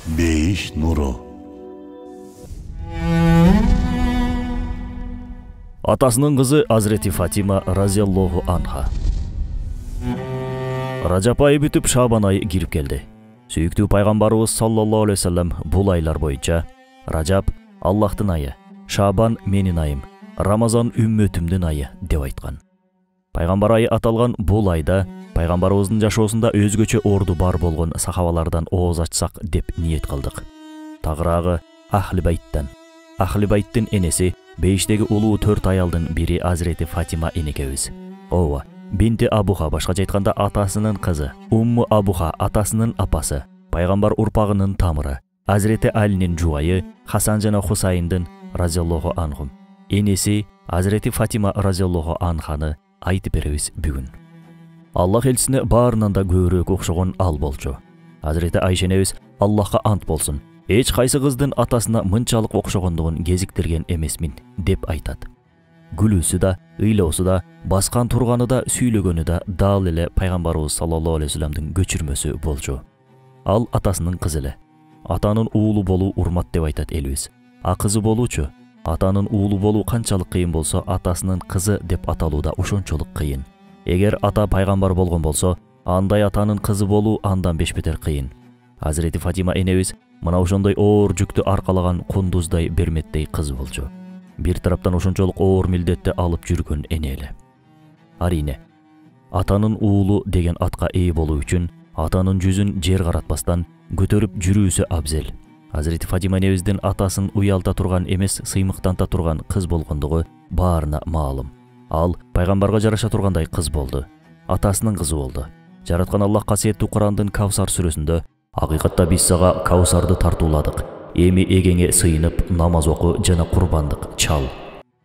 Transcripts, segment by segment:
Beyiş nuru. Atasının kızı Hazreti Fatima raziyallahu anha. Rajab ayı бүтүп Шабан ayı girip geldi. Сүйүктүү пайгамбарыбыз sallallahu aleyhi ve sellem бул айлар боюнча Ражаб Аллахтын айы, Шабан менин айым, Рамазан үммөтүмдүн айы деп айткан. Пайгамбар айы аталган бул айда пайгамбарыбыздын жашоосунда өзгөчө орду бар болгон сахабалардан ооз ачсак деп ниет кылдык. Тагыраагы Ахли Байттан. Ахли Байттын энеси бейиштеги улуу 4 аялдын бири Азирети Фатима энекебиз. Ооба, бинти Абуха, башкача айтканда атасынын кызы, Умму Абуха атасынын апасы, пайгамбар урпагынын тамыры, Азирети Алинин жубайы Хасан жана Хусайындын разияллаху анхум энеси Азирети Фатима разияллаху анханы айтып беребиз бүгүн. Аллах элчисине баарынан да көбүрөөк окшогон ал болчу. Азирети Айша энебиз Аллахка ант болсун, эч кайсы кыздын атасына мынчалык окшогондугун кезиктирген эмесмин деп айтат. Күлүүсү да, ыйлоосу да, баскан турганы да, сүйлөгөнү да дал эле пайгамбарыбыз саллаллаху алейхи вассаламдын көчүрмөсү болчу. Ал атасынын кызы эле. Атанын уулу болуу урмат деп айтат элибиз. А кызы болуучу, атанын уулу болуу канчалык кыйын болсо, атасынын кызы деп аталуу да ошончолук кыйын. Эгер ата пайгамбар болгон болсо, андай атанын кызы болуу андан бешбетер кыйын. Азирети Фатима энебиз мына ошондой оор жүктү аркалаган кундуздай берметтей кыз болчу. Бир тараптан ошончолук оор милдетти алып жүргөн эне эле. Арине, атанын уулу деген атка ээ болуу үчүн атанын жүзүн жер каратпастан көтөрүп жүрүүсү абзел. Азирети Фатима энебиздин атасын уялта турган эмес, сыймыктанта турган кыз болгондугу баарына маалым. Ал пайгамбарга жараша тургандай кыз болду. Атасынын кызы болду. Жараткан Аллах касиеттүү Курандын Кавсар сүрөсүндө "Акыйкатта биз сага Кавсарды тартууладык. Эми эгеңе сыйынып намаз оку жана курбандык чал"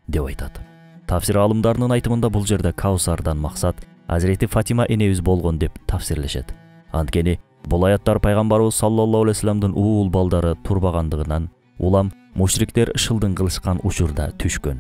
деп айтат. Тафсир алымдарынын айтымында бул жерде Кавсардан максат Азирети Фатима энебиз болгон деп тафсирлешет. Анткени бул аяттар пайгамбарыбыз саллаллаху алейхи вассаламдын уул балдары турбагандыгынан улам мушриктер шылдың кылышкан учурда түшкөн.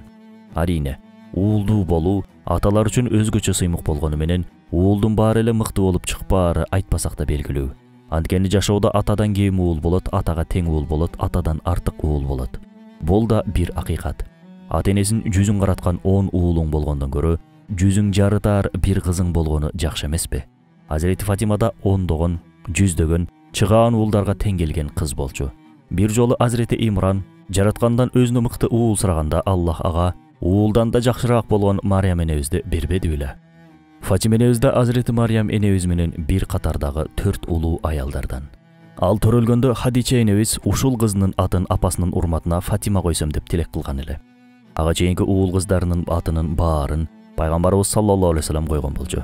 Арине, уулдуу болуу аталар үчүн өзгөчө сыймык болгону менен уулдун баары эле мыкты болуп чыкпаары айтпасак да белгилүү. Анткени жашоодо атадан кем уул болот, атага тең уул болот, атадан артык уул болот. Бул да бир акыйкат. Ата энесин жүзүн караткан 10 уулуң болгондон көрө жүзүң жарытар бир кызың болгону жакшы эмеспи? Азирети Фатимада ондогон, жүздөгөн чыгаан уулдарга тең келген кыз болчу. Бир жолу Азирети Имран жараткандан өзүнө мыкты уул сураганда Аллах ага уулдан да жакшыраак болгон Мариям энебизди бербеди беле. Фатима энебиз да Азирети Мариям энебиз менен бир катардагы 4 улуу аялдардан. Ал төрөлгөндө Хадича энебиз ушул кызынын атын апасынын урматына Фатима койсом деп тилек кылган эле. Ага чейинки уул кыздарынын атынын баарын пайгамбарыбыз саллаллаху алейхи вассалам койгон болчу.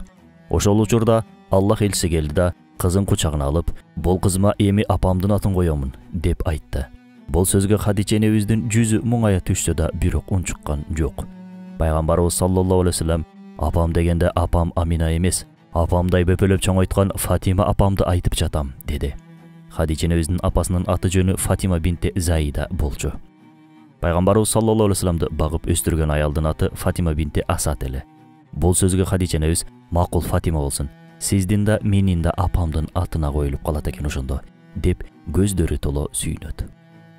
Ошол учурда Аллах элчиси келди да кызын кучагына алып, "Бул кызыма эми апамдын атын коёмун" деп айтты. Бул сөзгө Хадича энебиздин жүзү муңая түшсө да бирок унчуккан жок. Пайгамбарыбыз саллаллаху алейхи вассалам "Апам дегенде апам Амина эмес, апамдай бөпөлөп чоңойткан Фатима апамды айтып жатам" деди. Хадича энебиздин апасынын аты жөнү Фатима бинти Заида болчу. Пайгамбарыбыз саллаллаху алейхи вассаламды багып өстүргөн аялдын аты Фатима бинти Асад эле. Бул сөзгө Хадича энебиз "Макул Фатима болсун, сиздин да менин да апамдын атына коюлуп калат экен ошондо" деп көздөрү толо сүйүнөт.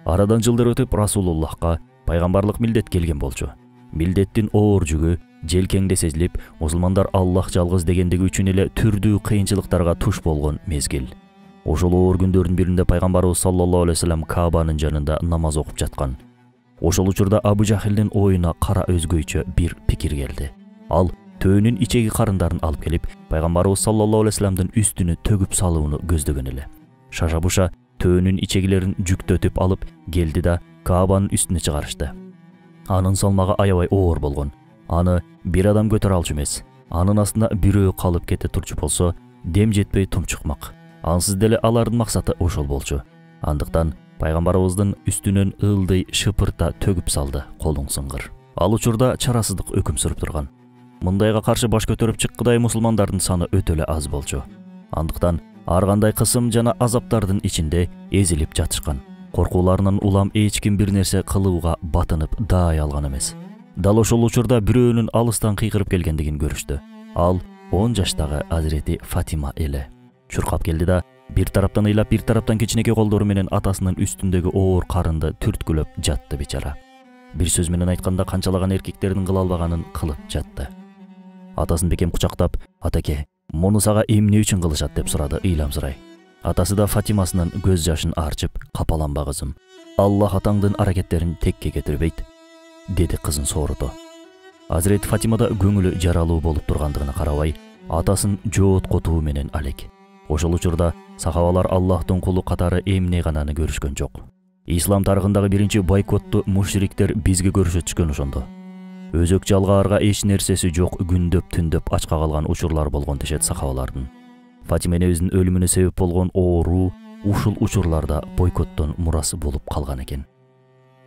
Арадан жылдар өтүп Расулуллахка пайгамбарлык милдет келген болчу. Милдеттин оор жүгү желкеңде сезилип, мусулмандар Аллах жалгыз дегендиги үчүн эле түрдүү кыйынчылыктарга туш болгон мезгил. Ошол оор күндөрдүн биринде пайгамбарыбыз саллаллаху алейхи вассалам Каабанын жанында намаз окуп жаткан. Ошол учурда Абу Жахилдин оюна кара өзгөчө бир пикир келди. Ал төөнүн ичеги карындарын алып келип, пайгамбарыбыз саллаллаху алейхи вассаламдын үстүнө төгүп салууну көздөгөн эле. Шаша-буша төөнүн ичегилерин жүктөтүп алып келди да Каабанын үстүнө чыгарышты. Анын салмагы аябай оор болгон. Аны бир адам көтөрө алчу эмес. Анын астына бирөө калып кете турчу болсо, дем жетпей тумчукмак. Ансыз деле алардын максаты ошол болчу. Андыктан пайгамбарыбыздын үстүнөн ылдый шыпырта төгүп салды, колуң сыңгыр. Ал учурда чарасыздык өкүм сүрүп турган. Мындайга каршы баш көтөрүп чыккыдай мусулмандардын саны өтө эле аз болчу. Андыктан ар кандай кысым жана азаптардын ичинде эзилип жатышкан. Коркууларынан улам эч ким бир нерсе кылууга батынып даай алган эмес. Дал ошол учурда бирөөнүн алыстан кыйкырып келгендигин көрүштү. Ал 10 жаштагы Азирети Фатима эле. Чуркап келди да Bir тараптан ыйлап, bir тараптан кичинекей колдору менен атасынын үстүндөгү оор карынды түрткүлөп жатты бечара. Бир сөз менен айтканда канчалаган эркектердин кыла албаганын кылып жатты. Атасын бекем кучактап, "Атаке, муну сага эмне үчүн кылышат?" деп сурады ыйламсырай. Атасы да Фатимасынын көз жашын арчып, "Капаланба кызым. Аллах атаңдын аракеттерин текке кетирбейт", деди кызын сооруту. Азирети Фатима да көңүлү жаралуу болуп тургандыгына карабай, атасын жооткотуу менен алек. Ошол учурда сахабалар Аллахтын кулу катары эмне гананы көрүшкөн жок. Ислам тарыхындагы биринчи бойкотту мушриктер бизге көрүшө түшкөн ошондо. Өзөк жалгаарга эч нерсеси жок, күндөп түндөп ачка калган учурлар болгон дешет сахабалардын. Фатима энебиздин өлүмүнө себеп болгон ооруу ушул учурларда бойкоттон мурасы болуп калган экен.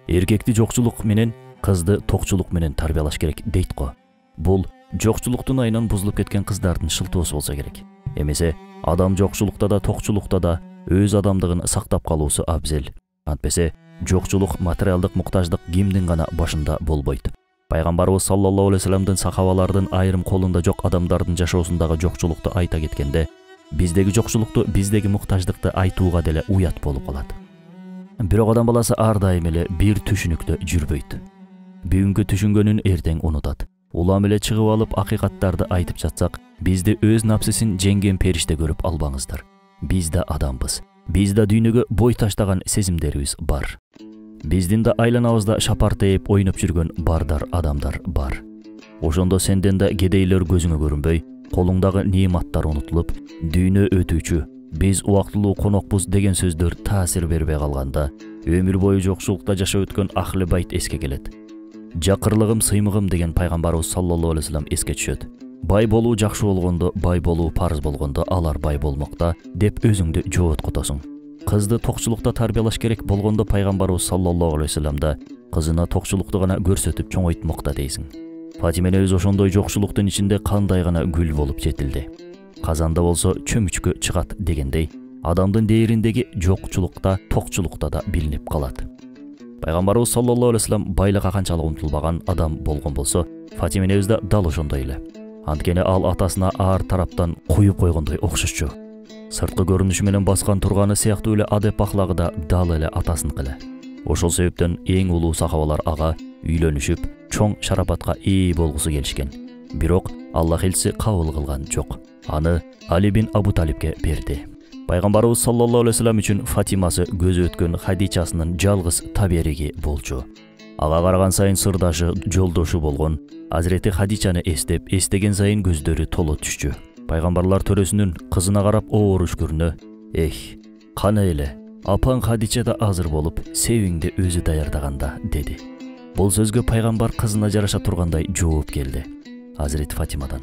Эркекти жокчулук менен, кызды токчулук менен тарбиялаш керек дейт го. Бул жокчулуктун айынан бузулуп кеткен кыздардын шылтоосу болсо керек. Эмесе адам жокчулукта да токчулукта да өз адамдыгын сактап калуусу абзел. Антпесе жокчулук, материалдык муктаждык кимдин гана башында болбойт. Пайгамбарыбыз саллаллаху алейхи вассаламдын сахабалардын айрым колунда жок адамдардын жашоосундагы жокчулукту айта кеткенде, биздеги жокчулукту, биздеги муктаждыкты айтууга деле уят болуп калат. Бирок адам баласы ар дайым эле бир түшүнүктө жүрбөйт. Бүгүнкү түшүнгөнүн эртең унутат. Улам эле чыгып алып акыйкаттарды айтып жатсак, бизди өз напсысын жеңген периште көрүп албаңыздар. Биз да адамбыз. Биз да дүйнөгө бой таштаган сезимдерибиз бар. Биздин да айланабызда шапартайып ойноп жүргөн бардар адамдар бар. Ошондо сенден да кедейлер көзүңө көрүнбөй, колуңдагы неематтар унутулуп, дүйнө өтүүчү, биз убактылуу конокпуз деген сөздөр таасир бербей калганда, өмүр бою жокчулукта жашап өткөн ахли байт эске келет. Жакырлыгым, сыймыгым деген пайгамбарыбыз саллаллаху алейхи вассалам эске түшөт. Бай болуу жакшы болгондо, бай болуу парыз болгондо алар бай болмокта деп өзүңдү жооткотосуң. Кызды токчулукта тарбиялаш керек болгондо пайгамбарыбыз саллаллаху алейхи вассалам да кызына токчулукту гана көрсөтүп чоңойтмокта дейсиң. Фатима энебиз ошондой жокчулуктун ичинде кандай гана гүл болуп жетилди. Казанда болсо чөмүчкө чыгат дегендей, адамдын дээриндеги жокчулукта, токчулукта да билинип калат. Пайгамбарыбыз саллаллаху алейхи вассалам байлыкка канчалык умтулбаган адам болгон болсо, Фатима энебиз да дал ошондой эле. Анткени ал атасына ар тараптан куюп койгондой окшошчу. Сырткы көрүнүшү менен баскан турганы сыяктуу эле адеп ахлагы да дал эле атасыныкы эле. Ошол себептен эң улуу сахабалар ага үйлөнүшүп, чоң шарапатка ээ болгусу келишкен. Бирок Аллах элчиси кабыл кылган жок. Аны Али бин Абу Талибке берди. Пайгамбарыбыз саллаллаху алейхи вассалам үчүн Фатимасы көзү өткөн Хадичасынын жалгыз табериги болчу. Ага караган сайын сырдашы, жолдошу болгон Азирети Хадичаны эстеп, эстеген сайын көздөрү толо түшчү. Пайгамбарлар төрөсүнүн кызына карап оор үшкүрүнө, "Эх, кана эле, апаң Хадича да азыр болуп, себиңди өзү даярдаганда", деди. Бул сөзгө пайгамбар кызына жараша тургандай жооп келди. Азирети Фатимадан: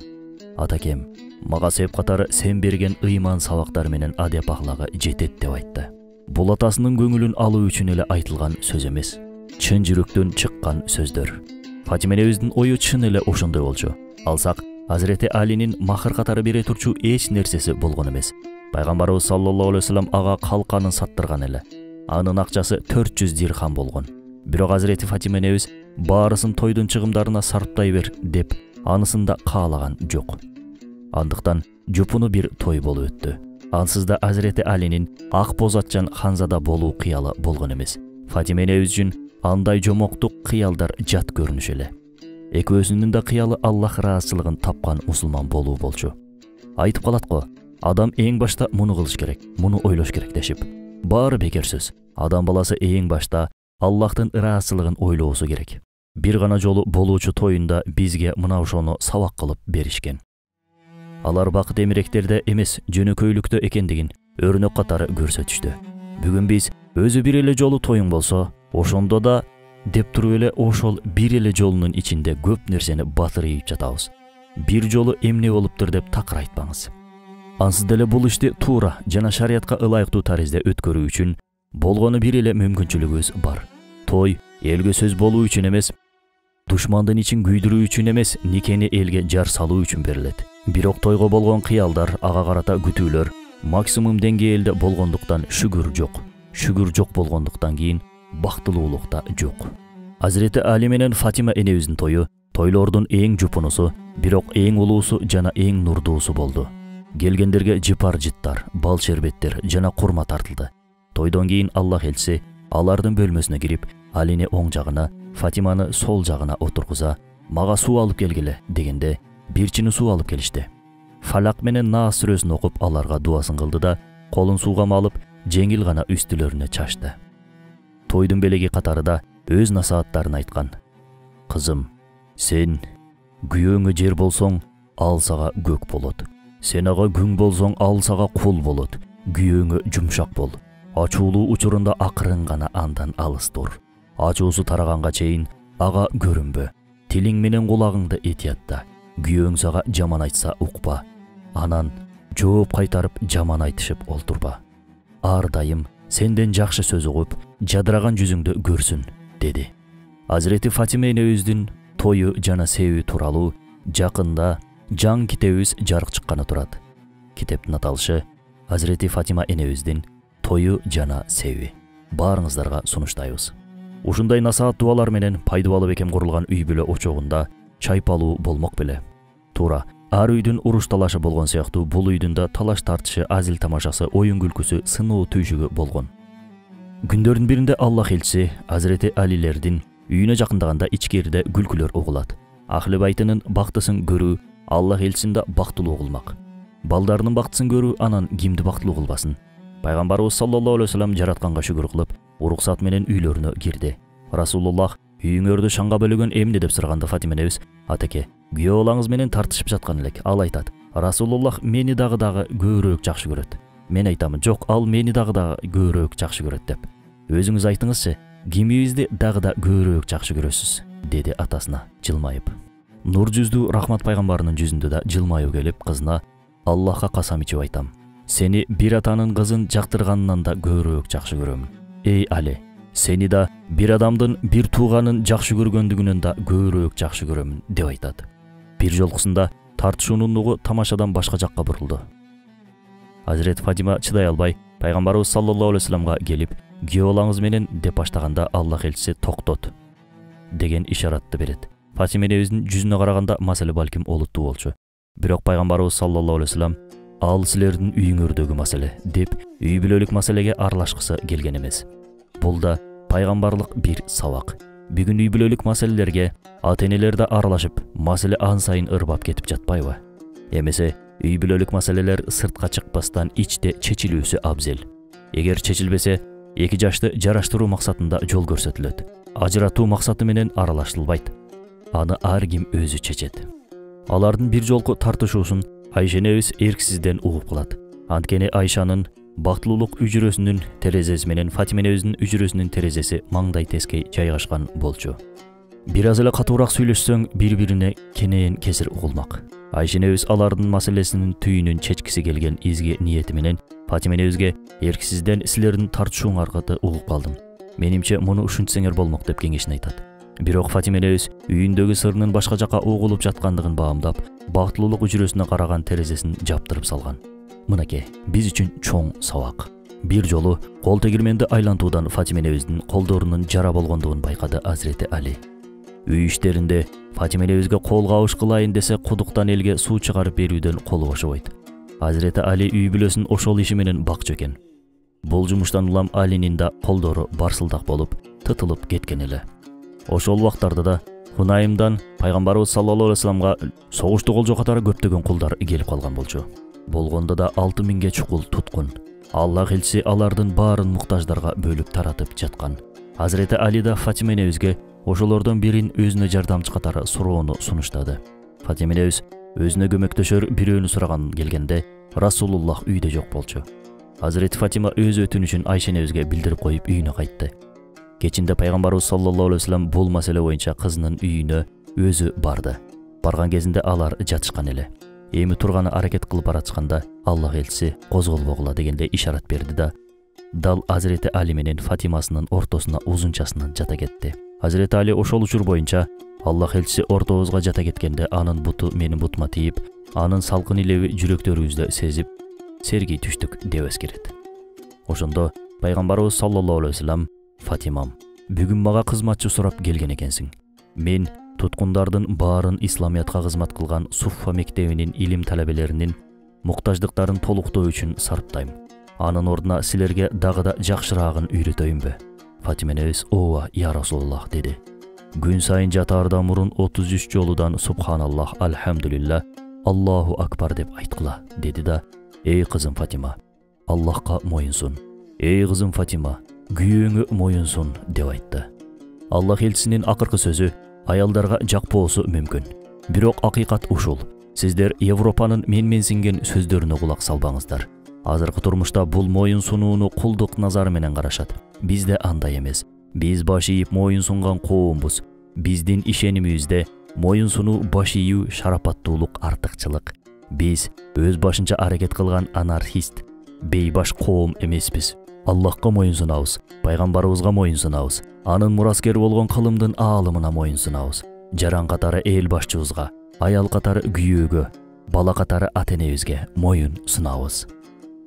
"Атакем, мага сеп катары сен берген ыйман сабактар менен адеп ахлагы жетет" деп айтты. Бул атасынын көңүлүн алуу үчүн эле айтылган сөз эмес, чын жүрөктөн чыккан сөздөр. Фатима энебиздин ою чын эле ошондой болчу. Алсак, Азирети Алинин махыр катары бере турчу эч нерсеси болгон эмес. Пайгамбарыбыз саллаллаху алейхи вассалам ага калканын саттырган эле. Анын акчасы 400 дирхам болгон. Бирок Азирети Фатима энебиз баарысын тойдун чыгымдарына сарптай бер деп анысын да каалаган жок. Андыктан жупуну бир той болуп өттү. Ансыз да Азирети Алинин ак боз атчан ханзада болуу кыялы болгон эмес. Фатима энебиз үчүн андай жомоктук кыялдар жат көрүнүш эле. Экөөсүнүн да кыялы Аллах ыраазычылыгын тапкан мусулман болуу болчу. Айтып калат го, адам эң башта муну кылыш керек, муну ойлош керек дешип. Баары бекер сөз. Адам баласы эң башта Аллахтын ыраазычылыгын ойлоосу керек. Бир гана жолу болуучу тоюнда бизге мына ошону сабак кылып беришкен. Алар бакыт эмиректерде эмес, жөнөкөйлүктө экендигин өрнөк катары көрсөтүштү. Бүгүн биз өзү бир эле жолу тоюң болсо, ошондо да деп туруп эле ошол бир эле жолунун ичинде көп нерсени батыр ийип жатабыз. Бир жолу эмне болуптур деп такыр айтпаңыз. Ансыз деле бул ишти туура жана шариятка ылайыктуу таризде өткөрүү үчүн болгону бир эле мүмкүнчүлүгүбүз бар. Той элге сөз болуу үчүн эмес, душмандын ичин күйдүрүү үчүн эмес, никени элге жар салуу үчүн берилет. Бирок тойго болгон кыялдар, ага карата күтүүлөр максимум деңгээлде болгондуктан шүгүр жок. Шүгүр жок болгондуктан кийин бактылуулук да жок. Азирети Али менен Фатима энебиздин тою тойлордун эң жупунусу, бирок эң улуусу жана эң нурдуусу болду. Келгендерге жыпар жыттар, бал шербеттер жана курма тартылды. Тойдон кийин Аллах элчиси алардын бөлмөсүнө кирип, Алини оң жагына, Фатиманы сол жагына отургуза, мага суу алып келгиле дегенде, бир чыны суу алып келишти. Фалак менен Нас сүрөсүн окуп аларга дуасын кылды да, колун сууга малып, жеңил гана үстүлөрүнө чачты. Тойдун белеги катарында өз насааттарын айткан. Кызым, сен күйөөңө жер болсоң, ал сага көк болот. Сен ага күң болсоң, ал сага кул болот. Күйөөңө жумшак бол. Ачуулуу учурунда акырын гана андан алыс тур. Ачуусу тараганга чейин ага көрүнбө. Тилиң менен кулагыңды этиятта. Күйөөң сага жаман айтса укпа. Анан жооп кайтарып жаман айтышып олтурба. Ар дайым сенден жакшы сөз угуп, жадыраган жүзүңдү көрсүн, деди. Азирети Фатима энебиздин тою жана себеби тууралуу жакында жаңы китебибиз жарык чыкканы турат. Китептин аталышы Азирети Фатима энебиздин тою жана себеби. Баарыңыздарга сунуштайбыз. Ушундай насаат дуалар менен пайдыбалы бекем курулган үй бүлө очогунда чайпалуу болмок беле. Туура, ар үйдүн уруш талашы болгон сыяктуу бул үйдүн да талаш тартышы, азил тамашасы, оюн күлкүсү, сыноо түйшүгү болгон. Күндөрдүн биринде Аллах элчиси Азирети Алилердин үйүнө жакындаганда ичкерide күлкүлөр угулат. Ахли байтынын бактысын көрүү Аллах элчисинде бактылуу кылмак. Балдарынын бактысын көрүү анан кимди бактылуу кылбасын? Пайгамбарыбыз саллаллаху алейхи вассалам жаратканга шүгүр кылып, уруксат менен үйлөрүнө кирди. Расулуллах үйүңөрдү шаңга бөлөгөн эмне деп сураганда Фатима энебиз, атеке, күйөө балаңыз менен тартышып жаткан элек. Ал айтат, Расулуллах мени дагы көбүрөөк жакшы көрөт. Мен айтамын, жок, ал мени дагы көбүрөөк жакшы көрөт деп. Өзүңүз айтыңызчы, кимибизди дагы көбүрөөк жакшы көрөсүз, деди атасына жылмайып. Нур жүздүү рахмат пайгамбарынын жүзүндө да жылмайуу келип, кызына, Аллахка касам ичип айтам, сени бир атанын кызын жактырганынан да көбүрөөк жакшы көрөмүн. Эй Али, сени да бир адамдын бир тууганын жакшы көргөндүгүнөн да көбүрөөк жакшы көрөмүн деп айтат. Бир жолкусунда тартышуунун нугу тамашадан башка жакка бурулду. Азирет Фатима чыдай албай, пайгамбарыбыз саллаллаху алейхи вассаламга келип, күйөө балаңыз менен деп баштаганда Аллах элчиси токтот деген ишаратты берет. Фатима энебиздин жүзүнө караганда маселе балким олуттуу болчу. Бирок пайгамбарыбыз саллаллаху алейхи вассалам ал силердин үйүңөрдөгү маселе деп үй бүлөлүк маселеге аралашкысы келген эмес. Бул да пайгамбарлык бир сабак. Бүгүн үй бүлөлүк маселелерге ата-энелер да аралашып, маселе ан сайын ырбап кетип жатпайбы? Эмесе үй бүлөлүк маселелер сыртка чыкпастан ичте чечилүүсү абзел. Эгер чечилбесе, эки жашты жараштыруу максатында жол көрсөтүлөт. Ажыратуу максаты менен аралаштырылбайт. Аны ар ким өзү чечет. Алардын бир жолку тартышуусун Айша энебиз эрксизден угуп калат. Анткени Айшанын бактылуулук үжүрөсүнүн терезеси менен Фатима энебиздин үжүрөсүнүн терезеси маңдай тескей жайгашкан болчу. Бир аз эле катуураак сүйлөшсөң, бири-бирине кенейин кесир угулмак. Айша энебиз алардын маселесинин түйүнүн чечкиси келген изги ниети менен Фатима энебизге эрксизден силердин тартышууңарга угуп калдым. Менимче муну ушинтсеңер болмок деп кеңешин айтат. Бирок Фатима энебиз үйүндөгү сырынын башка жака угулуп жаткандыгын баамдап, бактылуулук үжүрөсүнө караган терезесин жаптырып салган. Мынакей, биз үчүн чоң сабак. Бир жолу кол тегирменди айлантуудан Фатима энебиздин колдорунун жара болгондугун байкады Азирети Али. Үй иштеринде Фатима энебизге кол кабыш кылайын десе, кудуктан элге суу чыгарып берүүдөн колу бошобойт. Азирети Али үй бүлөсүн ошол иши менен бакчу экен. Бул жумуштан улам Алинин да колдору барсылдак болуп, тытылып кеткен эле. Ошол убактарда да Хунайымдан пайгамбарыбыз саллаллаху алейхи вассаламга согушту колжо катары көптөгөн кулдар келип калган болчу. Болгондо да 6000ге чукул туткун. Аллах элчиси алардын баарын муктаждарга бөлүп таратып жаткан. Азирети Али да Фатима энебизге ошолордон бирин өзүнө жардамчы катары суроону сунуштады. Фатима энебиз өзүнө көмөктөшөр бирөөнү сураган келгенде Расулуллах үйдө жок болчу. Азирети Фатима өз өтүнүшүн Айша энебизге билдирип коюп үйүнө кайтты. Кечинде пайгамбарыбыз саллаллаху алейхи вассалам бул маселе боюнча кызынын үйүнө өзү барды. Барган кезинде алар жатышкан эле. Эми турганы аракет кылып баратышканда Аллах элчиси козголбогула дегенде ишарат берди да, дал Азирети Али менен Фатимасынын ортосуна узунчасынан жата кетти. Азирети Али ошол учур боюнча Аллах элчиси ортобузга жата кеткенде анын буту менин бутума тийип, анын салкын илеби жүрөктөрүбүздө сезип, сергий түштүк деп эскерет. Ошондо пайгамбарыбыз саллаллаху алейхи вассалам, Фатимам, бүгүн мага кызматчы сурап келген экенсиң. Мен туткундардын баарын исламиятка кызмат кылган Суффа мектебинин илим талабелеринин муктаждыктарын толуктоо үчүн сарптайм. Анын ордуна силерге дагы да жакшыраагын үйрөтөйүнбү? Фатима энебиз ооба я Расулуллах деди. Күн сайын жатаардан мурун 33 жолудан Субханаллах, Альхамдулилла, Аллаху Акбар деп айткыла деди да, эй кызым Фатима, Аллахка моюнсун. Эй кызым Фатима, күйөөңө моюнсун деп айтты. Аллах элчисинин акыркы сөзү аялдарга жакпоосу мүмкүн. Бирок акыйкат ушул. Сиздер Европанын менменсинген сөздөрүнө кулак салбаңыздар. Азыркы турмушта бул моюн сунууну кулдук назары менен карашат. Бизде андай эмес. Биз баш ийип моюн сунган коомбуз. Биздин ишенимибизде моюн сунуу баш ийүү шарапаттуулук, артыкчылык. Биз өз башынча аракет кылган анархист, бейбаш коом эмеспиз. Аллахка моюн сунабыз, пайгамбарыбызга моюн сунабыз, анын мураскери болгон кылымдын аалымына моюн сунабыз. Жаран катары эл башчыбызга, аял катары күйөөгө, бала катары ата-энебизге моюн сунабыз.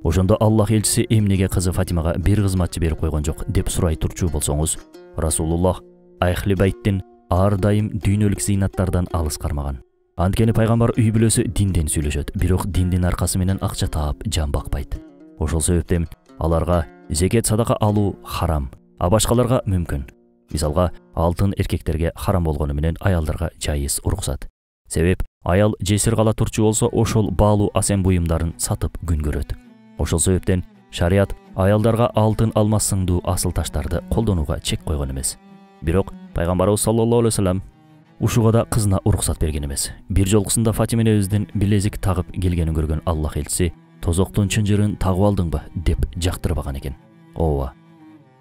Ошондо Аллах элчиси эмнеге кызы Фатимага бир кызматчы берип койгон жок деп сурай турчу болсоңуз, Расулуллах Ахли байттин ар дайым дүйнөлүк зыйнаттардан алыс кармаган. Анткени пайгамбар үй бүлөсү динден сүйлөшөт, бирок диндин аркасы менен акча таап жан бакпайт. Ошол себептен аларга зекет садака алуу харам, а башкаларга мүмкүн. Мисалга, алтын эркектерге харам болгону менен аялдарга жайыз уруксат. Себеп аял жесир кала турчу болсо ошол баалуу асен буюмдарын сатып күн көрөт. Ошол себептен шарият аялдарга алтын, алмаз сыңдуу асыл таштарды колдонууга чек койгон эмес. Бирок пайгамбарыбыз саллаллаху алейхи вассалам ушуга да кызына уруксат берген эмес. Бир жолкусунда Фатима энебиздин билезик тагып келгенин көргөн Аллах элчиси тозоктун чынжырын тагып алдыңбы деп жактырбаган экен. Ооба.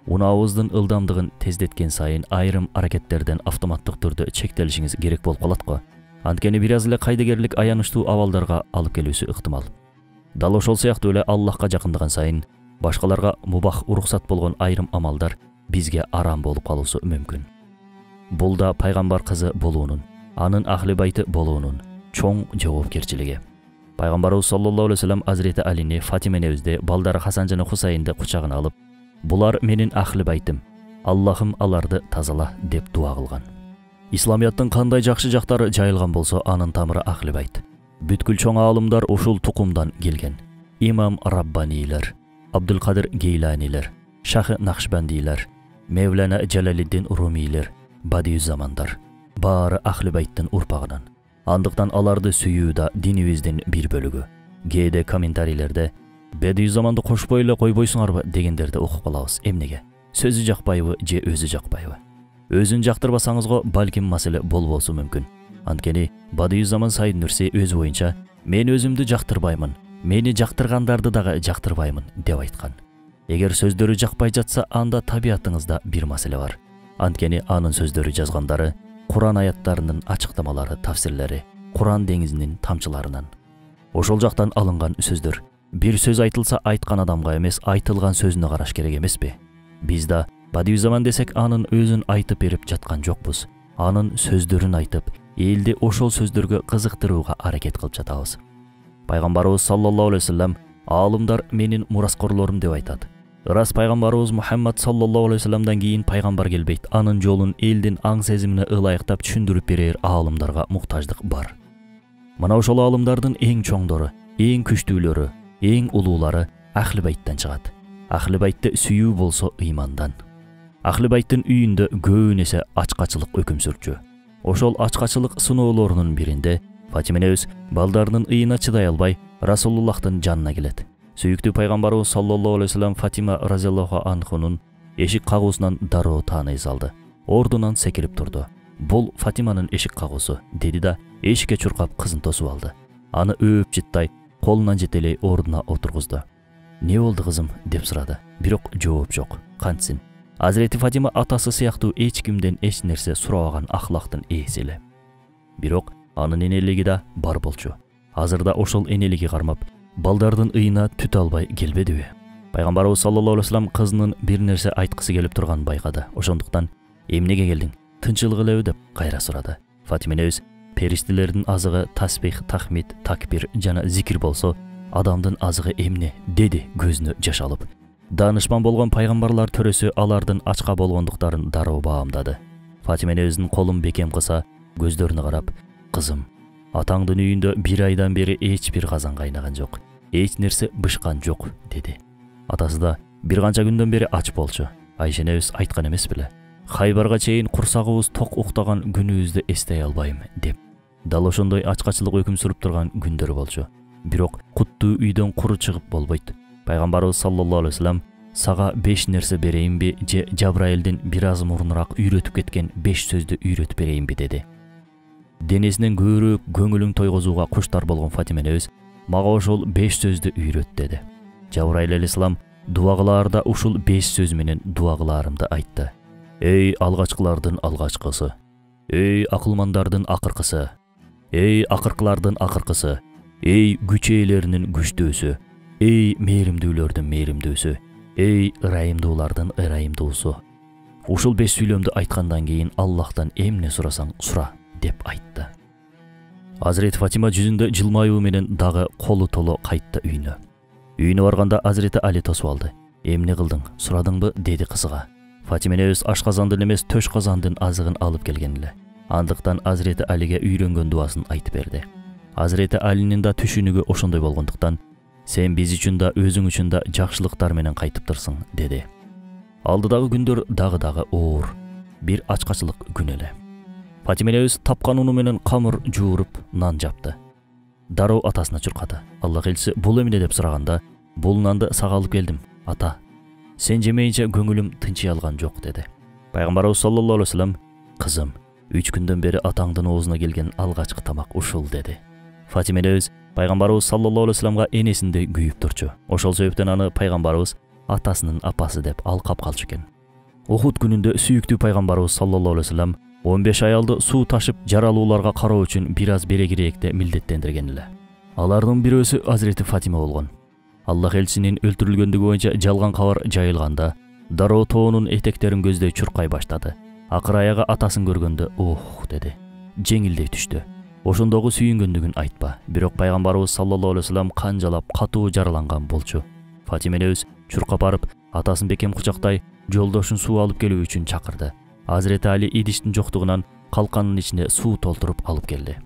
Унаабыздын ылдамдыгын тездеткен сайын айрым аракеттерден автоматтык түрдө чектелишиңиз керек болуп калат го. Анткени бир аз эле кайдыгерлик аянычтуу абалдарга алып келүүсү ыктымал. Дал ошол сыяктуу эле Аллахка жакындаган сайын башкаларга мубах уруксат болгон айрым амалдар бизге арам болуп калуусу мүмкүн. Бул да пайгамбар кызы болуунун, анын ахли байты болуунун чоң жоопкерчилиги. Пайгамбарыбыз саллаллаху алейхи вассалам Азирети Алини, Фатима энебизди, балдары Хасан жана Хусайнды кучагына алып, булар менин ахли байтым, Аллахым аларды тазала деп дуа кылган. Исламияттын кандай жакшы жактары жайылган болсо, анын тамыры ахли байт. Бүткүл чоң аалымдар ушул тукумдан келген. Имам Раббанилер, Абдулкадир Гейланилер, Шахы Нақшбандилер, Мевлана Жалалиддин Румилер, Бадиюззамандар баары ахли байттын урпагынан. Андыктан аларды сүйүү да динибиздин бир бөлүгү. Кээде комментарийлерде Бадиюззаманды кошпой эле койбойсуңарбы дегендерди окуп калабыз. Эмнеге? Сөзү жакпайбы же өзү жакпайбы? Өзүн жактырбасаңызго балким маселе болбосу мүмкүн. Анткени Бадиюззаман Саид Нурси өзү боюнча мен өзүмдү жактырбаймын, мени жактыргандарды дагы жактырбаймын деп айткан. Эгер сөздөрү жакпай жатса, анда табиятыңызда бир маселе бар. Анткени анын сөздөрү жазгандары Куран аяттарынын ачыктамалары, тафсирлери, Куран деңизинин тамчыларынан. Ошол жактан алынган сөздөр. Бир сөз айтылса, айткан адамга эмес, айтылган сөзүнө караш керек эмеспи? Биз да Бадиюззаман десек, анын өзүн айтып берип жаткан жокпуз. Анын сөздөрүн айтып, элди ошол сөздөргө кызыктырууга аракет кылып жатабыз. Пайгамбарыбыз саллаллаху алейхи вассалам аалымдар менин мураскорлорум деп айтат. Ырас пайгамбарыбыз Мухаммад саллаллаху алейхи вассаламдан кийин пайгамбар келбейт. Анын жолун элдин аң сезимине ылайыктап түшүндүрүп берер аалымдарга муктаждык бар. Мына ошол аалымдардын эң чоңдору, эң күчтүүлөрү, эң улуулары ахли байттан чыгат. Ахли байтты сүйүү болсо ыймандан. Ахли байттын үйүндө көбүн эсе ачкачылык өкүм сүрчү. Ошол ачкачылык сыноолорунун биринде Фатима энебиз балдарынын ыйына чыдай албай Расулуллахтын жанына келет. Сүйүктүү пайгамбарыбыз саллаллаху алейхи вассалам Фатима разияллаху анхунун эшик кагуусунан дароо тааный салды. Ордунан секирип турду. Бул Фатиманын эшик кагуусу деди да эшикке чуркап кызын тосуп алды. Аны өөп жыттай колунан жетелей ордуна отургузду. Не болду кызым деп сурады. Бирок жооп жок. Кантсин? Азирети Фатима атасы сыяктуу эч кимден эч нерсе сурабаган ахлактын ээси эле. Бирок анын энелиги да бар болчу. Азырда ошол энелиги кармап, балдардын ыйына түт албай келбедиби? Пайгамбарыбыз саллаллаху алейхи вассалам кызынын бир нерсе айткысы келип турганын байкады. Ошондуктан эмнеге келдиң? Тынчылык элеби деп кайра сурады. Фатима энебиз периштелердин азыгы тасбих, тахмид, такбир жана зикир болсо, адамдын азыгы эмне деди көзүнө жаш алып. Данышман болгон пайгамбарлар төрөсү алардын ачка болгондуктарын дароо баамдады. Фатима энебиздин колун бекем кыса, көздөрүнө карап, кызым, атаңдын үйүндө 1 айдан бери эч бир казан кайнаган жок. эч нерсе бышкан жок, деди. Атасы да бир канча күндөн бери ач болчу. Айша энебиз айткан эмес беле? Хайбарга чейин курсагыбыз ток уктаган күнүбүздү эстей албайм деп. Дал ошондой ачкачылык өкүм сүрүп турган күндөр болчу. Бирок куттуу үйдөн куру чыгып болбойт. Пайгамбарыбыз саллаллаху алейхи вассалам сага 5 нерсе берейинби же Жабраилдин бир аз мурунураак үйрөтүп кеткен 5 сөздү үйрөтүп берейинби деди. Денесинен көбүрөөк көңүлүң тойгозууга куштар болгон Фатима энебиз мага ошол 5 сөздү үйрөт деди. Жабраил алейхиссалам дуа кылаарда ушул 5 сөз менен дуа кылаарымды айтты. Эй алгачкылардын алгачкысы, эй акылмандардын акыркысы, эй акыркылардын акыркысы, эй күч ээлеринин күчтүүсү, эй мээримдүүлөрдүн мээримдүүсү, эй ырайымдуулардын ырайымдуусу. Ушул 5 сүйлөмдү айткандан кийин Аллахтан эмне сурасаң сура деп айтты. Азирети Фатима жүзүндө жылмаюу менен дагы колу толо кайтты үйүнө. Үйүнө барганда Азирети Али тосуп алды. Эмне кылдың, сурадыңбы, деди кызыга. Фатима энебиз ашказандын эмес төш казандын азыгын алып келген эле. Андыктан Азирети Алиге үйрөнгөн дуасын айтып берди. Азирети Алинин да түшүнүгү ошондой болгондуктан сен биз үчүн да өзүң үчүн да жакшылыктар менен кайтыптырсың, деди. Алдыдагы күндөр дагы оор, бир ачкачылык күн эле. Фатима энебиз тапкан уну менен камыр жууруп нан жапты. Дароо атасына чуркады. Аллах элчиси бул эмне деп сураганда, бул нанды сага алып келдим, ата. Сен жемейинче көңүлүм тынчый алган жок, деди. Пайгамбарыбыз саллаллаху алейхи вассалам, кызым, 3 күндөн бери атаңдын оозуна келген алгачкы тамак ушул, деди. Фатима энебиз пайгамбарыбыз саллаллаху алейхи вассаламга энесиндей күйүп турчу. Ошол себептен аны пайгамбарыбыз атасынын апасы деп алкап калчу экен. Ухуд күнүндө сүйүктүү пайгамбарыбыз саллаллаху алейхи вассалам 15 аялды суу ташып жаралууларга кароо үчүн бир аз берегирээкте милдеттендирген эле. Алардын бирөөсү Азирети Фатима болгон. Аллах элчисинин өлтүрүлгөндүгү боюнча жалган кабар жайылганда, дароо тоонун этектерин көздөй чуркай баштады. Акыр аягы атасын көргөндө, "Ох", деди. Жеңилдей түштү. Ошондогу сүйүнгөндүгүн айтпа. Бирок пайгамбарыбыз саллаллаху алейхи вассалам канжалап катуу жараланган болчу. Фатима энебиз чуркап барып, атасын бекем кучактай, жолдошун суу алып келүү үчүн чакырды. Азирети Али идиштин жоктугунан калканын ичине суу толтуруп алып келди.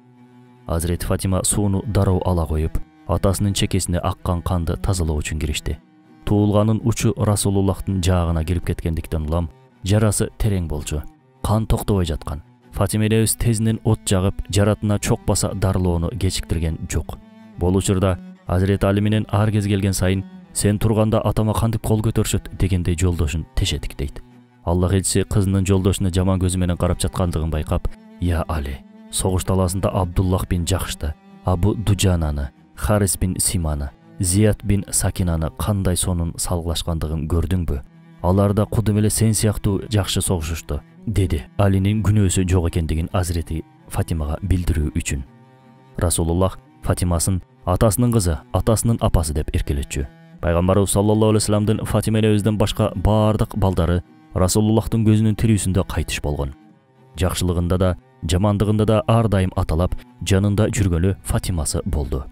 Азирети Фатима сууну дароо ала коюп, атасынын чекесине аккан канды тазалоо үчүн киришти. Туулганын учу Расулуллахтын жаагына кирип кеткендиктен улам жарасы терең болчу. Кан токтобой жаткан. Фатима энебиз тезинен от жагып, жаратына чок баса дарылоону кечиктирген жок. Бул учурда Азирети Али менен ар кез келген сайын сен турганда атама кантип кол көтөрүшөт дегендей жолдошун тешетиктейт. Аллах элчиси кызынын жолдошуна жаман көзү менен карап жаткандыгын байкап, "Я Али, согуш талаасында Абдуллах бин Жахшты, Абу Дуджананы, Харис бин Симаны, Зият бин Сакинаны кандай сонун салгылашкандыгын көрдүңбү? Алар да кудум эле сен сыяктуу жакшы согушушту", деди. Алинин күнөөсү жок экендигин Азирети Фатимага билдирүү үчүн. Расулуллах Фатимасын атасынын кызы, атасынын апасы деп эркелетчү. Пайгамбарыбыз саллаллаху алейхи вассаламдын Фатима энебизден башка баардык балдары Расулуллахтын көзүнүн тирүүсүндө кайтыш болгон. Жакшылыгында да, жамандыгында да ар дайым аталап, жанында жүргөнү Фатимасы болду.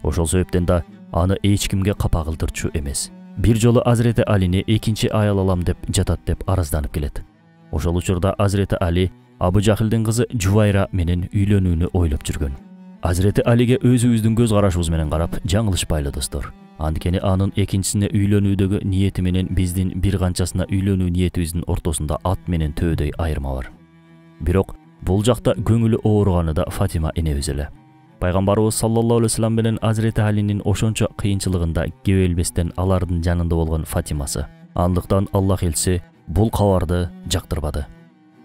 Ошол себептен да аны эч кимге капа кылдырчу эмес. Бир жолу Азирети Алини экинчи аял алам деп жатат деп аразданып келет. Ошол учурда Азирети Али Абу Жахилдин кызы Жувайра менен үйлөнүүнү ойлоп жүргөн. Азирети Алиге өзүбүздүн көз карашыбыз менен карап, жаңылышпайлы достор. Анткени анын экинчисине үйлөнүүдөгү ниети менен биздин бир канчасына үйлөнүү ниетибиздин ортосунда ат менен төөдөй айырма бар. Бирок бул жакта көңүлү ооруганы да Фатима энебиз эле. Пайгамбарыбыз саллаллаху алейхи вассалам менен Азирети Алинин ошончо кыйынчылыгында кебелбестен алардын жанында болгон Фатимасы. Андыктан Аллах элчиси бул кабарды жактырбады.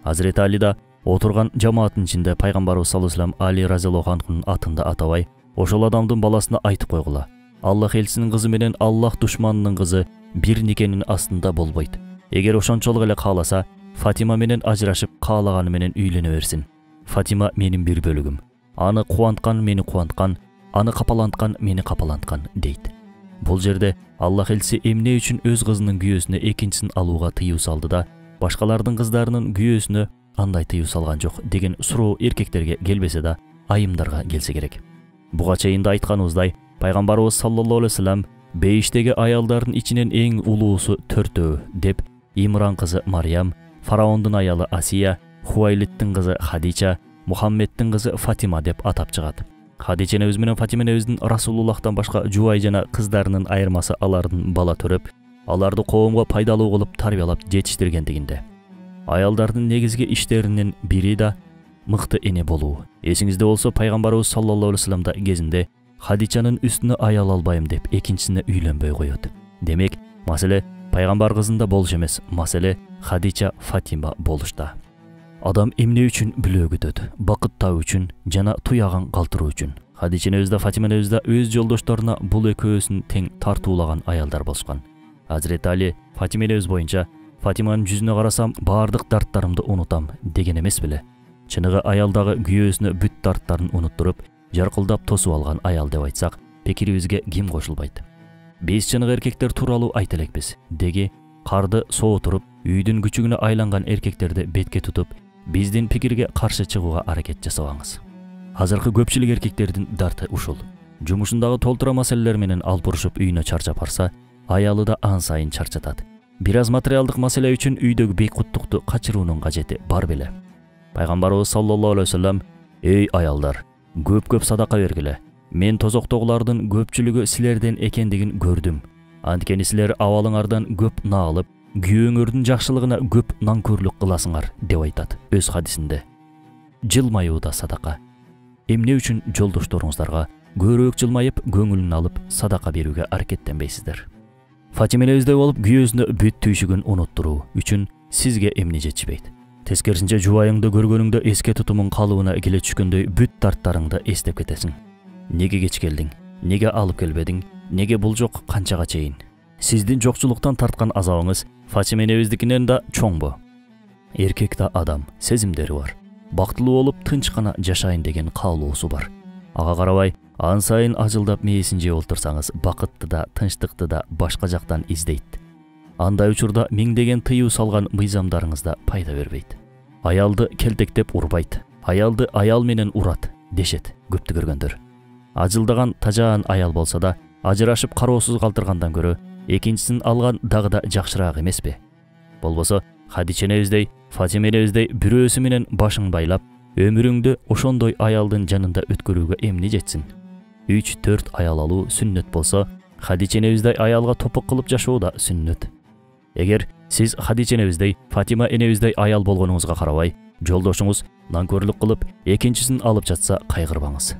Азирети Али да отурган жамааттын ичинде Пайгамбарыбыз саллаллаху алейхи вассалам Али разияллаху анхунун атында атабай, ошол адамдын баласына айтып койгула. Аллах элчисинин кызы менен Аллах душманынын кызы бир никенин астында болбойт. Эгер ошончолук эле кааласа, Фатима менен ажырашып, каалаганы менен үйлөнө берсин. Фатима менин бир бөлүгүм. Аны кубанткан мени кубанткан, аны капаланткан мени капаланткан, дейт. Бул жерде Аллах элчиси эмне үчүн өз кызынын күйөөсүнө экинчисин алууга тыюу салды да, башкалардын кыздарынын күйөөсүнө андай тыюу салган жок деген суроо эркектерге келбесе да, айымдарга келсе керек. Буга чейин да айтканыбыздай, Пайгамбарыбыз саллаллаху алейхи вассалам бейиштеги аялдардын ичинен эң улуусу 4 деп Имран кызы Мариям, фараондун аялы Асия, Хуайлиттин кызы Хадича, Мухаммедтин кызы Фатима деп атап чыгат. Хадича энебиз менен Фатима энебиздин Расулуллахтан башка жубай жана кыздарынын айырмасы алардын бала төрөп, аларды коомго пайдалуу кылып тарбиялап жетиштиргендигинде. Аялдардын негизги иштеринин бири да мыкты эне болуу. Эсиңизде болсо, пайгамбарыбыз саллаллаху алейхи вассаламда кезинде Хадичанын үстүнө аял албайм деп экинчисине үйлөнбөй коет. Демек, маселе пайгамбар кызында болуш эмес, маселе Хадича Фатима болушта. Адам эмне үчүн бүлөгө өтөт? Бакыт табуу үчүн жана туяган калтыруу үчүн. Хадича энебиз да Фатима энебиз да өз жолдошторуна бул экөөсүн тең тартуулаган аялдар болушкан. Азирет Али Фатима энебиз боюнча Фатиманын жүзүнө карасам, баардык дарттарымды унутам деген эмес беле. Чыныгы аялдагы күйөөсүнө бүт дарттарын унуттуруп, жаркылдап тосуп алган аял деп айтсак, пикирибизге ким кошулбайт? Биз чыныгы эркектер тууралуу айта элекпиз. Деги карды соотуруп, үйдүн күчүгүнө айланган эркектерди бетке тутуп, биздин пикирге каршы чыгууга аракет жасабаңыз. Азыркы көпчүлүк эркектердин дарты ушул. Жумушундагы толтура маселелер менен алпурушуп үйүнө чарчап барса, аялы да ан сайын чарчатат. Бир аз материалдык маселе үчүн үйдөгү бейкуттукту качыруунун кажети бар беле. Пайгамбарыбыз саллаллаху алейхи вассалам: "Эй аялдар, көп садака бергиле. Мен тозоктогулардын көпчүлүгү силерден экендигин көрдүм. Анткени силер абалыңардан көп наалып, күйөөңөрдүн жакшылыгына көп нанкөрлүк кыласыңар" деп айтат өз хадисинде. Жылмаюу да садака. Эмне үчүн жолдошторуңуздарга көбүрөөк жылмайып, көңүлүн алып садака берүүгө аракеттенбейсиздер? Фатима энебиздей болуп, күйөөсүнө бүт түйшүгүн унуттуруу үчүн сизге эмне жетишпейт? Тескерисинче, жубайыңды көргөнүңдө эске тутумуң калыбына келе түшкөндөй бүт дарттарыңды эстеп кетесиң. Неге кеч келдиң? Неге алып келбедиң? Неге бул жок канчага чейин? Сиздин жокчулуктан тарткан азабыңыз Фатима энебиздикинен да чоңбу? Эркек да адам, сезимдери бар. Бактылуу болуп, тынч гана жашайын деген каалоосу бар. Ага карабай, ан сайын ажылдап мээсин жеп олтурсаңыз, бакытты да, тынчтыкты да башка жактан издейт. Андай учурда миңдеген тыюу салган мыйзамдарыңызда пайда бербейт. Аялды келтектеп урбайт, аялды аял менен урат дешет көптү көргөндөр. Ажылдаган тажаан аял болсо да, ажырашып кароосуз калтыргандан көрө экинчисин алган дагы да жакшыраак эмеспи? Болбосо Хадича энебиздей, Фатима энебиздей бирөөсү менен башың байлап, өмүрүңдү ошондой аялдын жанында өткөрүүгө эмне жетсин? 3-4 аял алуу сүннөт болсо, Хадича энебиздей аялга топук кылып жашоо да сүннөт. Эгер сиз Хадича энебиздей, Фатима энебиздей аял болгонуңузга карабай, жолдошуңуз нанкөрлүк кылып, экинчисин алып жатса, кайгырбаңыз.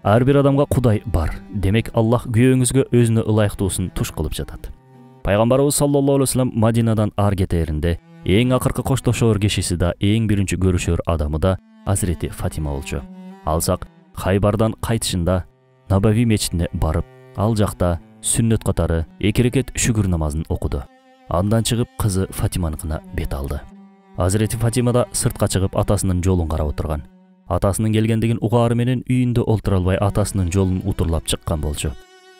Ар бир адамга Кудай бар. Демек, Аллах күйөөңүзгө өзүнө ылайыктуусун туш кылып жатат. Пайгамбарыбыз саллаллаху алейхи вассалам Мадинадан ар кетээринде эң акыркы коштошоор кишиси да, эң биринчи көрүшөр адамы да Азирети Фатима болчу. Алсак, Хайбардан кайтышында Набави мечитине барып, ал жакта сүннөт катары 2 рекет шүгүр намазын окуду. Андан чыгып кызы Фатиманыкына бет алды. Азирети Фатима да сыртка чыгып атасынын жолун карап отурган. Атасынын келгендигин угаары менен үйүндө олтура албай атасынын жолун утурлап чыккан болчу.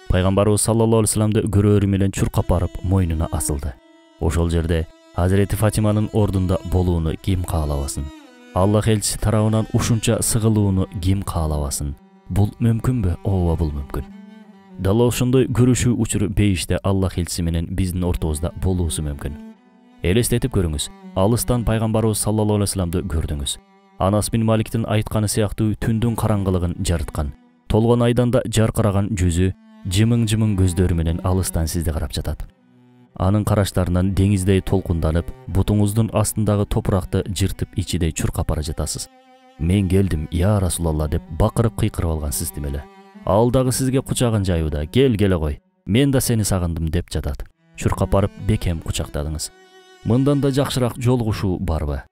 Пайгамбарыбыз саллаллаху алейхи вассаламды көрөөрү менен чуркап барып мойнуна асылды. Ошол жерде Азирети Фатиманын ордунда болууну ким каалабасын? Аллах элчиси тарабынан ушунча сыгылууну ким каалабасын? Бул мүмкүнбү? Ооба, бул мүмкүн. Дал ошондой көрүшүү учуру бейиште Аллах элчиси менен биздин ортобузда болуусу мүмкүн. Элестетип көрүңүз, алыстан пайгамбарыбыз саллаллаху алейхи вассаламды көрдүңүз. Анас бин Маликтин айтканы сыяктуу түндүн караңгылыгын жарыткан, толгон айдан да жаркыраган жүзү, жымың-жымың көздөрү менен алыстан сизди карап жатат. Анын караштарынан деңиздей толкунданып, бутуңуздун астындагы топуракты жыртып ичидей чуркап бара жатасыз. Мен келдим, я Расулалла деп бакырып кыйкырып алган сиздим эле. Ал дагы сизге кучагын жаюуда, келе кой, мен да сени сагындым деп жатат. Чуркап барып бекем кучактадыңыз. Мындан да жакшыраак жолугушуу барбы?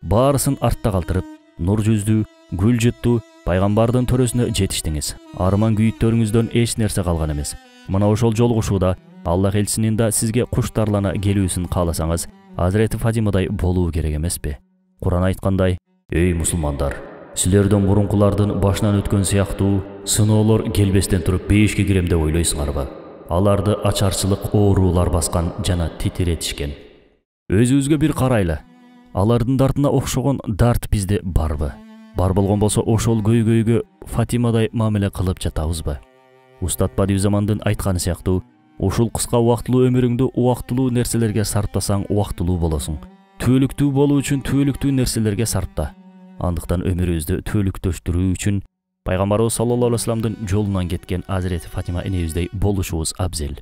Баарысын артта калтырып, нур жүздүү, гүл жыттуу пайгамбардын төрөсүнө жетиштиңиз. Арман күйүттөрүңүздөн эч нерсе калган эмес. Мына ошол жолугушууда Аллах элчисинин да сизге куштарлана келүүсүн кааласаңыз, Азирети Фатимадай болуу керек эмеспи? Куран айткандай: "Эй мусулмандар, силерден мурункулардын башынан өткөн сыяктуу сыноолор келбестен туруп бейишке кирем деп ойлойсуңарбы? Аларды ачарчылык, оорулар баскан жана титиретишкен. Өзүбүзгө бир карайлы. Алардын дартына окшогон дарт бизде барбы? Бар болгон болсо ошол көйгөйгө Фатимадай мамиле кылып жатабызбы?" Устат Бадиузамандын айтканы сыяктуу, ушул кыска убактылуу өмүрүңдү убактылуу нерселерге сарптасаң, убактылуу болосуң. Түбөлүктүү болуу үчүн түбөлүктүү нерселерге сарпта. Андыктан өмүрүбүздү түбөлүктөштүрүү үчүн Пайгамбарыбыз саллаллаху алейхи вассаламдын жолунан кеткен Азирети Фатима энебиздей болушубуз абзел.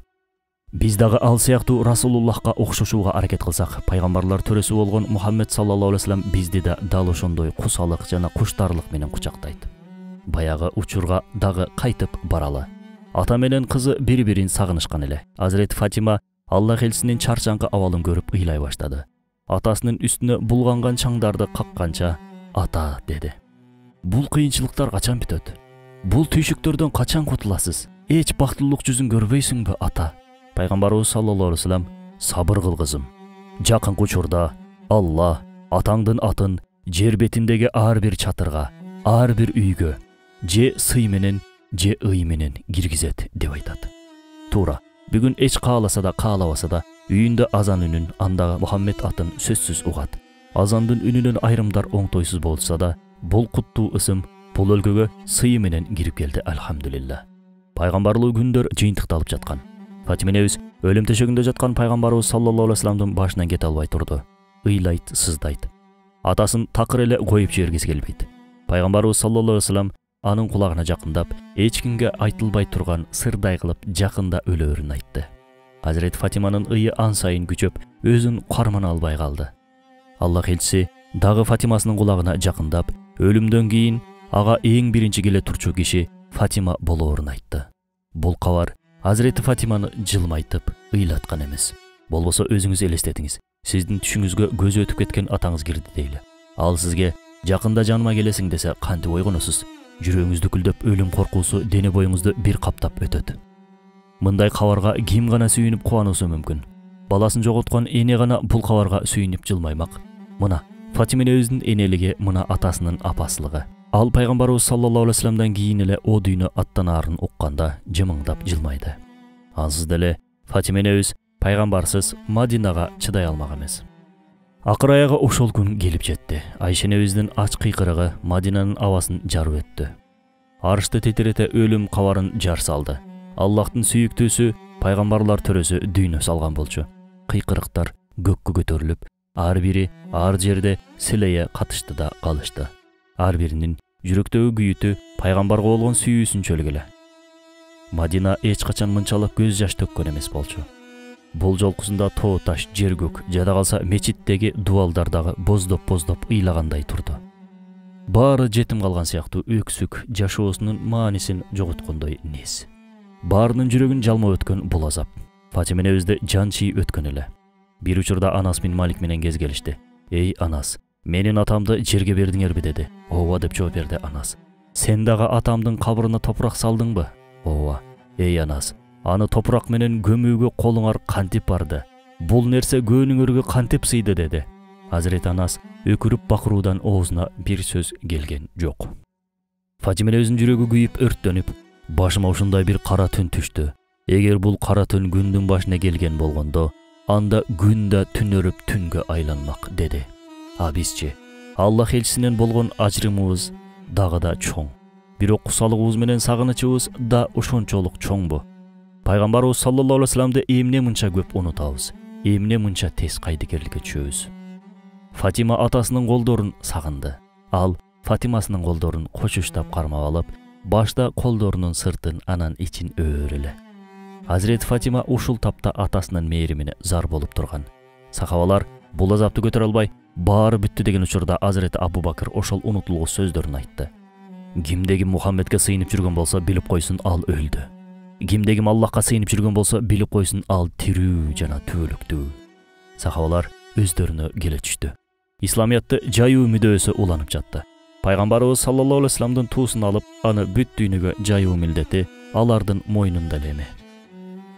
Биз дагы ал сыяктуу Расулуллахка окшошууга аракет кылсак, пайгамбарлар төрөсү болгон Мухаммед саллаллаху алейхи вассалам бизди да дал ошондой кусалык жана куштарлык менен кучактайт. Баягы учурга дагы кайтып баралы. Ата менен кызы бири-бирин сагынышкан эле. Азирети Фатима Аллах элчисинин чарчаңкы абалын көрүп ыйлай баштады. Атасынын үстүнө булганган чаңдарды какканча ата деди. Бул кыйынчылыктар качан бүтөт? Бул түйшүктөрдөн качан кутуласыз? Эч бактылуулук жүзүн көрбөйсүңбү ата? Пайгамбарыбыз саллаллаху алейхи вассалам сабыр кыл кызым. Жакынкы учурда Алла атаңдын атын жер бетиндеги ар бир чатырга, ар бир үйгө же сый менен же ый менен киргизет деп айтат. Туура. Бүгүн эч кааласа да каалабаса да үйүндө азан үнүн, андагы Мухаммед атын сөзсүз угат. Азандын үнүнөн айрымдар оңтойсуз болса да, бул куттуу ысым бул өлкөгө сый менен кирип келди, алхамдулилла. Пайгамбарлуу күндөр жыйынтыкталып жаткан. Фатима энебиз өлүм төшөгүндө жаткан пайгамбарыбыз саллаллаху алейхи вассаламдын башынан кете албай турду. Ыйлайт, сыздайт. Атасын такыр эле коюп жибергиси келбейт. Пайгамбарыбыз саллаллаху алейхи вассалам анын кулагына жакындап, эч кимге айтылбай турган сырдай кылып жакында өлөөрүн айтты. Азирети Фатиманын ыйы ан сайын күчөп, өзүн кармана албай калды. Аллах элчиси дагы Фатимасынын кулагына жакындап, өлүмдөн кийин ага эң биринчи келе турчу киши Фатима болоорун айтты. Бул кабар Азирети Фатиманы жылмайтып, ыйлаткан эмес. Болбосо өзүңүз элестетиңиз. Сиздин түшүңүзгө көзү өтүп кеткен атаңыз кирди дейли. Ал сизге жакында жаныма келесиң десе кантип ойгоносуз? Жүрөгүңүз дүкүлдөп, өлүм коркуусу дене боюңузду бир каптап өтөт. Мындай кабарга ким гана сүйүнүп кубануусу мүмкүн? Баласын жоготкон эне гана бул кабарга сүйүнүп жылмаймак. Мына Фатима энебиздин энелиги, мына атасынын апасылыгы. Ал пайгамбарыбыз саллаллаху алейхи вассаламдан кийин эле о дүйнө аттанаарын укканда жымыңдап жылмайды. Ансыз деле Фатима энебиз пайгамбарсыз Мадинага чыдай алмак эмес. Акыр аягы ошол күн келип жетти. Айша энебиздин ач кыйкырыгы Мадинанын абасын жарып өттү. Арышты тетирете өлүм кабарын жар салды. Аллахтын сүйүктүүсү, пайгамбарлар төрөсү дүйнө салган болчу. Кыйкырыктар көккө көтөрүлүп, ар бири ар жерде силeye катышты да калышты. Ар биринин жүрөктөгү күйүтү пайгамбарга болгон сүйүүсүнчөлүк эле. Мадина эч качан мынчалык көз жаш төккөн эмес болчу. Бул жолкусунда тоо таш, жер көк, жада калса мечиттеги дуалдар дагы боздоп ыйлагандай турду. Баары жетим калган сыяктуу өксүк жашоосунун маанисин жоготкондой нес. Баарынын жүрөгүн жалмап өткөн бул азап Фатима энебизде жан чий өткөн эле. Бир учурда Анас бин Малик менен кезгелишти. Эй Анас, менин атамды жерге бердиңерби деди. Ооба деп жооп берди Анас. Сен дагы атамдын кабырына топурак салдыңбы? Ооба. Эй Анас, аны топурак менен көмүүгө колуңар кантип барды? Бул нерсе көөнүңөргө кантип сыйды деди. Азирет Анас өкүрүп бакыруудан оозуна бир сөз келген жок. Фатима энебиздин жүрөгү күйүп өрттөнүп, башыма ушундай бир кара түн түштү. Эгер бул кара түн күндүн башына келген болгондо, анда күн да түнөрүп түнгө айланмак деди. А бизчи Аллах элчисинен болгон ажырымыбыз дагы да чоң. Бирок кусалыгыбыз менен сагынычыбыз да ошончолук чоңбу? Пайгамбарыбыз саллаллаху алейхи вассаламды эмне мынча көп унутабыз? Эмне мынча тез кайдыгерликке түшөбүз? Фатима атасынын колдорун сагынды. Ал Фатимасынын колдорун кочуштап кармап алып, башта колдорунун сыртын, анан ичин өөр эле. Азирет Фатима ушул тапта атасынын мээримине зар болуп турган. Сахабалар бул азапты көтөрө албай, баары бүттү деген учурда Азирет Абу Бакыр ошол унутулгус сөздөрүн айтты. Кимдеги Мухаммедке сыйынып жүргөн болсо билип койсун, ал өлдү. Кимдеги Аллахка сыйынып жүргөн болсо билип койсун, ал тирүү жана түбөлүктүү. Сахабалар өздөрүнө келе түштү. Исламиятты жайуу мүдөөсү уланып жатты. Пайгамбарыбыз саллаллаху алейхи вассаламдын туусун алып, аны бүт дүйнөгө жайуу милдети алардын мойнунда эле.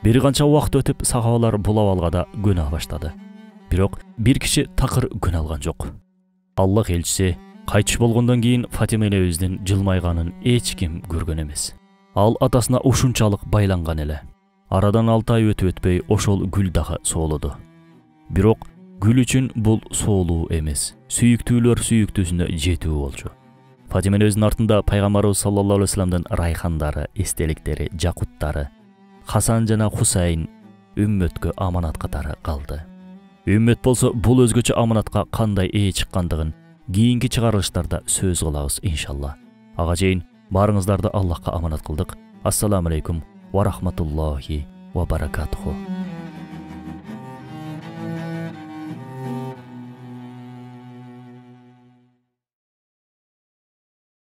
Бир канча убакыт өтүп, сахабалар бул абалга да көнө баштады. Бирок бир киши такыр көнө алган жок. Аллах элчиси кайтыш болгондон кийин Фатима энебиздин жылмайганын эч ким көргөн эмес. Ал атасына ушунчалык байланган эле. Арадан 6 ай өтпөй ошол гүл дагы соолоду. Бирок гүл үчүн бул соолуу эмес, сүйүктүүлөр сүйүктүүсүнө жетүү болчу. Фатима энебиздин артында пайгамбарыбыз саллаллаху алейхи вассаламдын райхандары, эстеликтери, жакуттары, Хасан жана Хусайн үммөткө аманат катары калды. Үммөт болсо бул өзгөчө аманатка кандай ээ чыккандыгын кийинки чыгарылыштарда сөз кылабыз иншалла. Ага чейин Барыңыздарды Аллахқа аманат кылдык. Ассаламу алейкум ва рахматуллахи ва баракатуху.